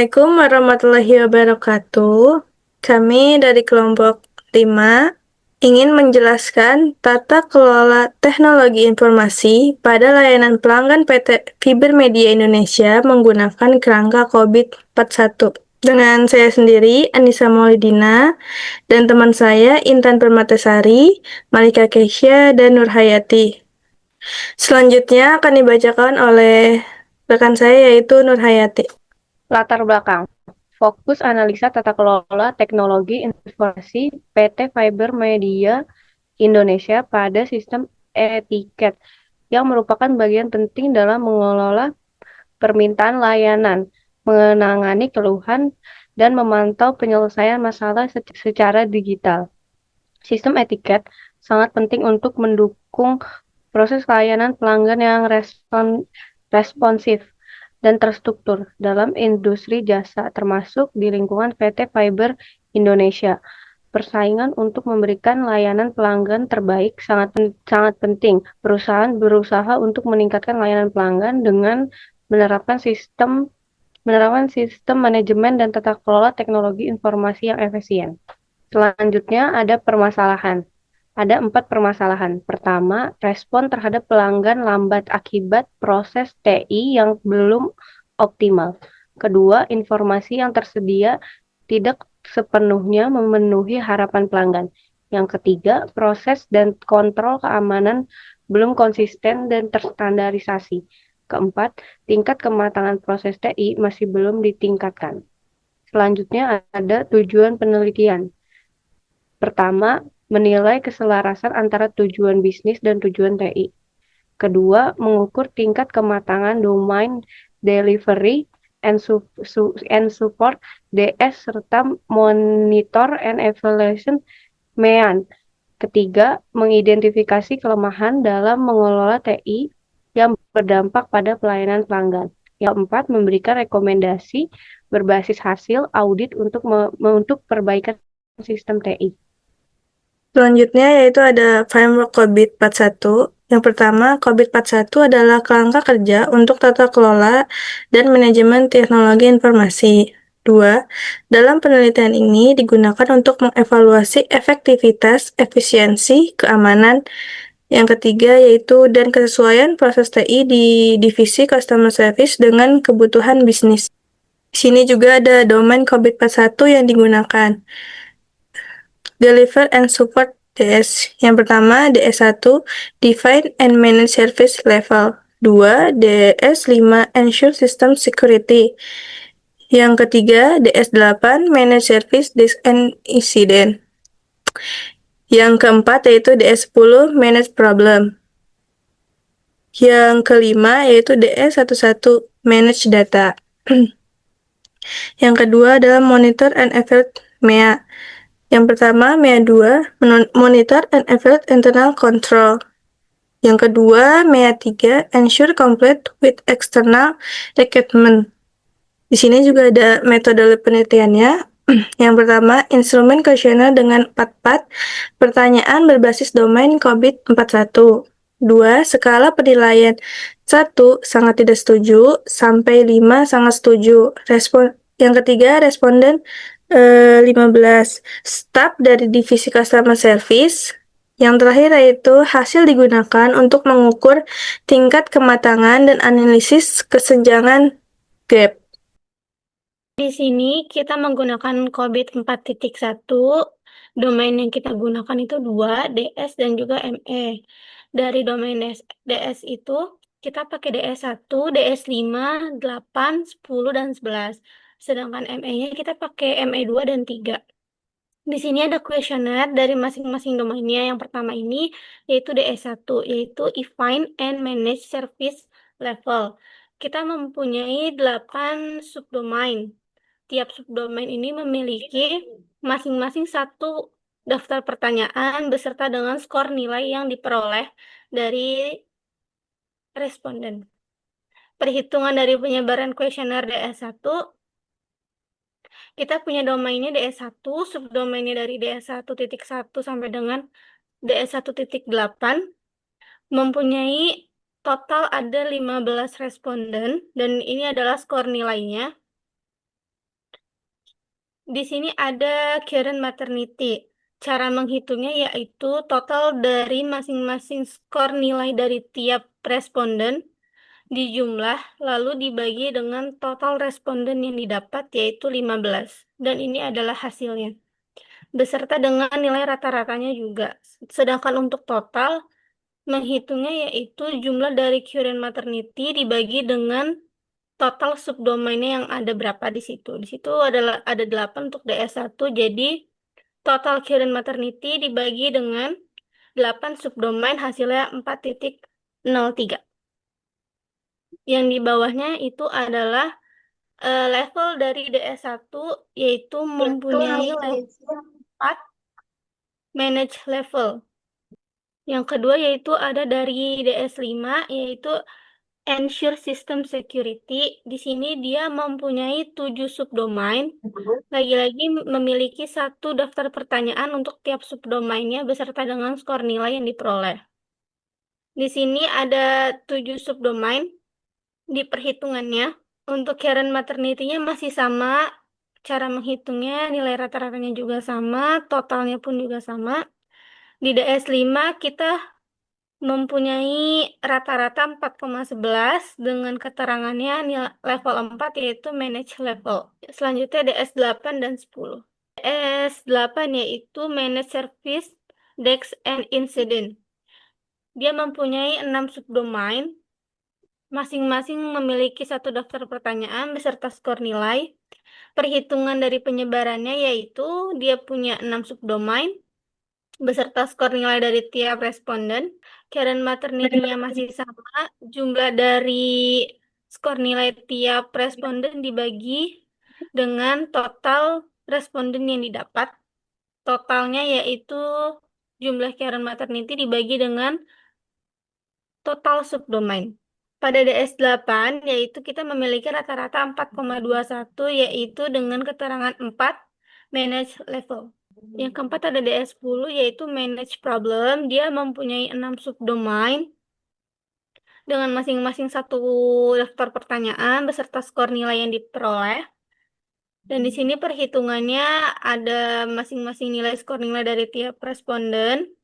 Assalamualaikum warahmatullahi wabarakatuh. Kami dari kelompok 5 ingin menjelaskan tata kelola teknologi informasi pada layanan pelanggan PT Fiber Media Indonesia menggunakan kerangka COVID-41. Dengan saya sendiri, Anissa Maulidina, dan teman saya Intan Permatasari, Malika Kesya, dan Nurhayati. Selanjutnya akan dibacakan oleh rekan saya yaitu Nurhayati. Latar belakang. Fokus analisa tata kelola teknologi informasi PT Fiber Media Indonesia pada sistem etiket yang merupakan bagian penting dalam mengelola permintaan layanan, menangani keluhan, dan memantau penyelesaian masalah secara digital. Sistem etiket sangat penting untuk mendukung proses layanan pelanggan yang responsif dan terstruktur dalam industri jasa, termasuk di lingkungan PT Fiber Indonesia. Persaingan untuk memberikan layanan pelanggan terbaik sangat penting. Perusahaan berusaha untuk meningkatkan layanan pelanggan dengan menerapkan sistem manajemen dan tata kelola teknologi informasi yang efisien. Selanjutnya ada permasalahan. Ada 4 permasalahan. Pertama, respon terhadap pelanggan lambat akibat proses TI yang belum optimal. Kedua, informasi yang tersedia tidak sepenuhnya memenuhi harapan pelanggan. Yang ketiga, proses dan kontrol keamanan belum konsisten dan terstandarisasi. Keempat, tingkat kematangan proses TI masih belum ditingkatkan. Selanjutnya ada tujuan penelitian. Pertama, menilai keselarasan antara tujuan bisnis dan tujuan TI. Kedua, mengukur tingkat kematangan domain delivery and support DS serta monitor and evaluation MEAN. Ketiga, mengidentifikasi kelemahan dalam mengelola TI yang berdampak pada pelayanan pelanggan. Yang keempat, memberikan rekomendasi berbasis hasil audit untuk perbaikan sistem TI. Selanjutnya yaitu ada framework COVID-41. Yang pertama, COVID-41 adalah kerangka kerja untuk tata kelola dan manajemen teknologi informasi. Dua, dalam penelitian ini digunakan untuk mengevaluasi efektivitas, efisiensi, keamanan. Yang ketiga yaitu dan kesesuaian proses TI di divisi customer service dengan kebutuhan bisnis. Di sini juga ada domain COVID-41 yang digunakan. Deliver and Support DS. Yang pertama, DS1, Define and Manage Service Level. 2, DS5, Ensure System Security. Yang ketiga, DS8, Manage Service Disk and Incident. Yang keempat yaitu DS10, Manage Problem. Yang kelima yaitu DS11, Manage Data. Yang kedua adalah Monitor and Evaluate MEA. Yang pertama, MEA 2, Monitor and Evaluate Internal Control. Yang kedua, MEA 3, Ensure Complete with External Requirement. Di sini juga ada metode penelitiannya. Yang pertama, instrumen kuesioner dengan 4 part, pertanyaan berbasis domain COVID-41. 2, skala penilaian 1, sangat tidak setuju, sampai 5, sangat setuju. Yang ketiga, responden 15, staf dari divisi customer service. Yang terakhir yaitu hasil digunakan untuk mengukur tingkat kematangan dan analisis kesenjangan gap. Di sini kita menggunakan COVID 4.1, domain yang kita gunakan itu 2, DS dan juga ME. Dari domain DS itu kita pakai DS1, DS5, 8, 10, dan 11. Sedangkan ME-nya kita pakai ME2 dan 3. Di sini ada kuesioner dari masing-masing domainnya. Yang pertama ini yaitu DS1, yaitu Define and Manage Service Level. Kita mempunyai 8 subdomain. Tiap subdomain ini memiliki masing-masing satu daftar pertanyaan beserta dengan skor nilai yang diperoleh dari responden. Perhitungan dari penyebaran kuesioner DS1, kita punya domainnya DS1, subdomainnya dari DS1.1 sampai dengan DS1.8, mempunyai total ada 15 responden, dan ini adalah skor nilainya. Di sini ada current maternity. Cara menghitungnya yaitu total dari masing-masing skor nilai dari tiap responden dijumlah lalu dibagi dengan total responden yang didapat yaitu 15. Dan ini adalah hasilnya. Beserta dengan nilai rata-ratanya juga. Sedangkan untuk total menghitungnya yaitu jumlah dari current maternity dibagi dengan total subdomainnya yang ada berapa di situ. Di situ adalah ada 8 untuk DS1, jadi total current maternity dibagi dengan 8 subdomain hasilnya 4,03. Yang di bawahnya itu adalah level dari DS1 yaitu mempunyai level 4 manage level. Yang kedua yaitu ada dari DS5 yaitu Ensure System Security. Di sini dia mempunyai 7 subdomain. Lagi-lagi memiliki satu daftar pertanyaan untuk tiap subdomainnya beserta dengan skor nilai yang diperoleh. Di sini ada 7 subdomain di perhitungannya. Untuk current maternity-nya masih sama, cara menghitungnya nilai rata-ratanya juga sama, totalnya pun juga sama. Di DS5 kita mempunyai rata-rata 4,11 dengan keterangannya level 4 yaitu manage level. Selanjutnya DS8 dan 10. DS8 yaitu manage service, desk, and incident. Dia mempunyai 6 subdomain, masing-masing memiliki satu daftar pertanyaan beserta skor nilai. Perhitungan dari penyebarannya yaitu dia punya 6 subdomain, beserta skor nilai dari tiap responden. Current maternity-nya masih sama. Jumlah dari skor nilai tiap responden dibagi dengan total responden yang didapat. Totalnya yaitu jumlah current maternity dibagi dengan total subdomain. Pada DS8, yaitu kita memiliki rata-rata 4,21, yaitu dengan keterangan 4 manage level. Yang keempat ada DS10 yaitu manage problem. Dia mempunyai 6 subdomain dengan masing-masing satu daftar pertanyaan beserta skor nilai yang diperoleh. Dan di sini perhitungannya ada masing-masing nilai skor nilai dari tiap responden.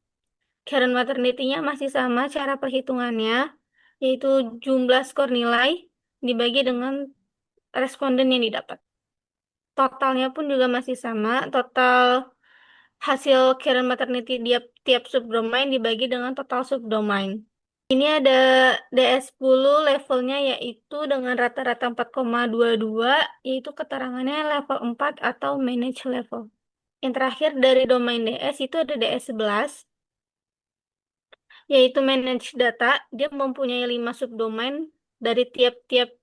Current maternity-nya masih sama cara perhitungannya, yaitu jumlah skor nilai dibagi dengan responden yang didapat. Totalnya pun juga masih sama, total hasil current maternity tiap subdomain dibagi dengan total subdomain. Ini ada DS10 levelnya yaitu dengan rata-rata 4,22, yaitu keterangannya level 4 atau manage level. Yang terakhir dari domain DS itu ada DS11, yaitu manage data. Dia mempunyai 5 subdomain, dari tiap-tiap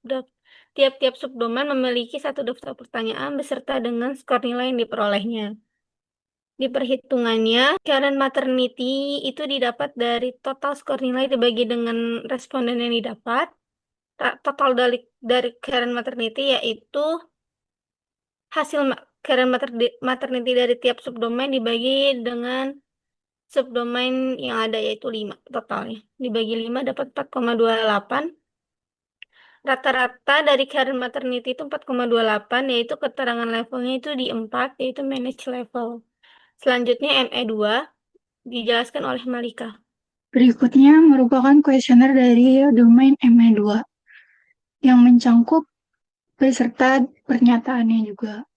subdomain memiliki satu daftar pertanyaan beserta dengan skor nilai yang diperolehnya. Di perhitungannya, current maternity itu didapat dari total skor nilai dibagi dengan responden yang didapat. Total dari current maternity yaitu hasil current maternity dari tiap subdomain dibagi dengan subdomain yang ada yaitu 5 totalnya. Dibagi 5 dapat 4,28. Rata-rata dari current maternity itu 4,28, yaitu keterangan levelnya itu di 4 yaitu manage level. Selanjutnya ME2 dijelaskan oleh Malika. Berikutnya merupakan kuesioner dari domain ME2 yang mencangkup beserta pernyataannya juga.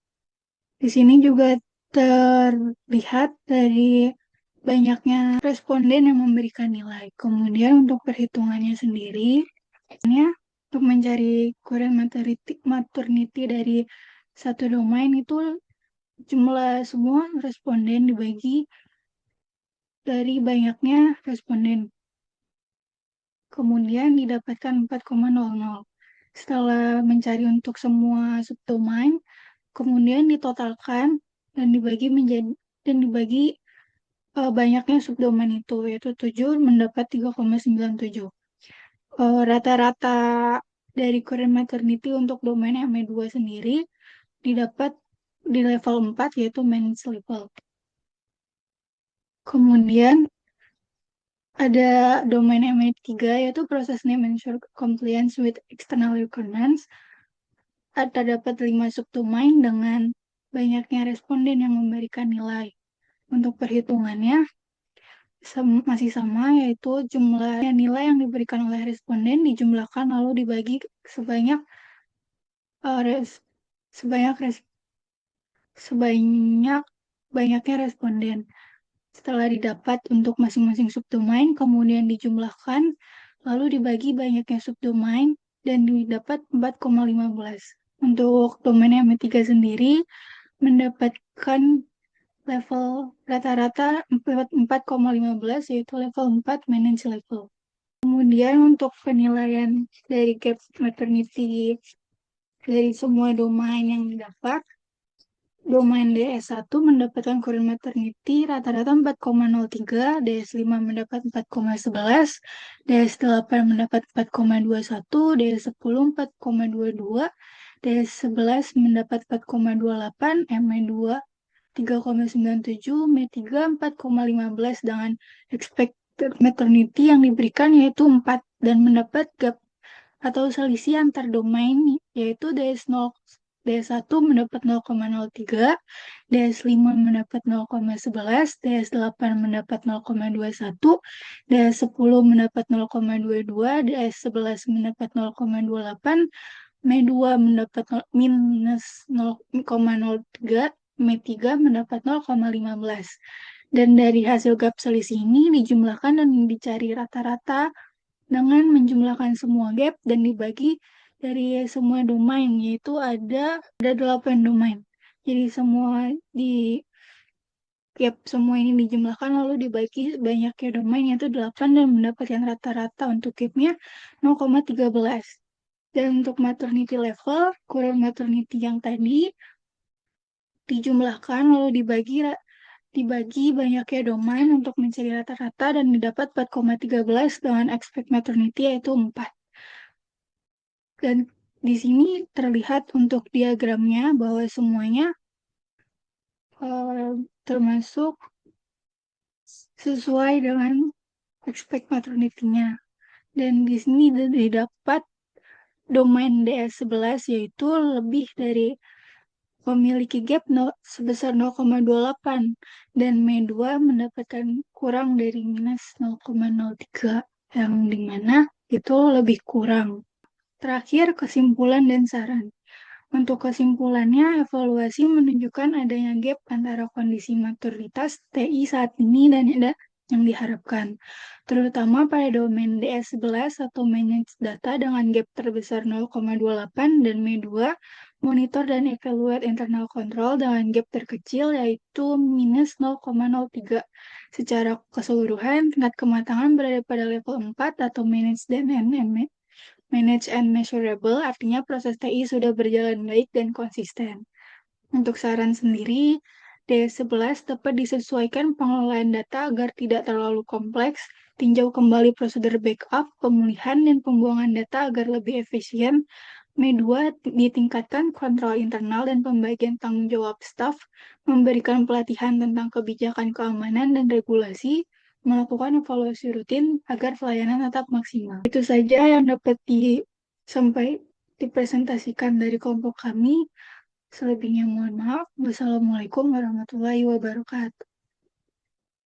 Di sini juga terlihat dari banyaknya responden yang memberikan nilai. Kemudian untuk perhitungannya sendiri, untuk mencari current maternity dari satu domain itu jumlah semua responden dibagi dari banyaknya responden. Kemudian didapatkan 4,00. Setelah mencari untuk semua subdomain, kemudian ditotalkan dan dibagi banyaknya subdomain itu, yaitu 7 mendapat 3,97. Rata-rata dari current maternity untuk domain ME2 sendiri didapat di level 4 yaitu manage level. Kemudian ada domain ME3 yaitu proses name ensure compliance with external requirements. Terdapat 5 subdomain dengan banyaknya responden yang memberikan nilai. Untuk perhitungannya masih sama, yaitu jumlah nilai yang diberikan oleh responden dijumlahkan lalu dibagi sebanyak eh, res- sebanyak res- sebanyak banyaknya responden. Setelah didapat untuk masing-masing subdomain, kemudian dijumlahkan, lalu dibagi banyaknya subdomain, dan didapat 4,15. Untuk domain M3 sendiri, mendapatkan level rata-rata 4,15, yaitu level 4 manage level. Kemudian untuk penilaian dari gap maternity dari semua domain yang didapat, domain DS1 mendapatkan Korean Maternity rata-rata 4,03, DS5 mendapat 4,11, DS8 mendapat 4,21, DS10 4,22, DS11 mendapat 4,28, ME2 3,97, ME3 4,15 dengan expected maternity yang diberikan yaitu 4 dan mendapat gap atau selisih antar domain yaitu DS0 DS1 mendapat 0,03, DS5 mendapat 0,11, DS8 mendapat 0,21, DS10 mendapat 0,22, DS11 mendapat 0,28, M2 mendapat minus 0,03, M3 mendapat 0,15. Dan dari hasil gap selisih ini dijumlahkan dan dicari rata-rata dengan menjumlahkan semua gap dan dibagi dari semua domain, yaitu ada 8 domain. Jadi semua di gap semua ini dijumlahkan lalu dibagi banyaknya domain yaitu 8 dan mendapatkan rata-rata untuk gapnya 0,13. Dan untuk maternity level, kurang maternity yang tadi dijumlahkan lalu dibagi banyaknya domain untuk mencari rata-rata dan didapat 4,13 dengan expect maternity yaitu 4. Dan di sini terlihat untuk diagramnya bahwa semuanya termasuk sesuai dengan expect maternity-nya. Dan di sini didapat domain DS11 yaitu lebih dari memiliki gap sebesar 0,28 dan M2 mendapatkan kurang dari minus 0,03 yang dimana itu lebih kurang. Terakhir, kesimpulan dan saran. Untuk kesimpulannya, evaluasi menunjukkan adanya gap antara kondisi maturitas TI saat ini dan yang diharapkan, terutama pada domain DS11 atau manage data dengan gap terbesar 0,28 dan M2, monitor dan evaluate internal control dengan gap terkecil yaitu minus 0,03. Secara keseluruhan, tingkat kematangan berada pada level 4 atau manage and measurable, artinya proses TI sudah berjalan baik dan konsisten. Untuk saran sendiri, DS11 dapat disesuaikan pengelolaan data agar tidak terlalu kompleks, tinjau kembali prosedur backup, pemulihan, dan pembuangan data agar lebih efisien. M2 ditingkatkan kontrol internal dan pembagian tanggung jawab staf, memberikan pelatihan tentang kebijakan keamanan dan regulasi, melakukan evaluasi rutin agar pelayanan tetap maksimal. Itu saja yang dapat dipresentasikan dari kelompok kami. Selebihnya mohon maaf. Wassalamualaikum warahmatullahi wabarakatuh.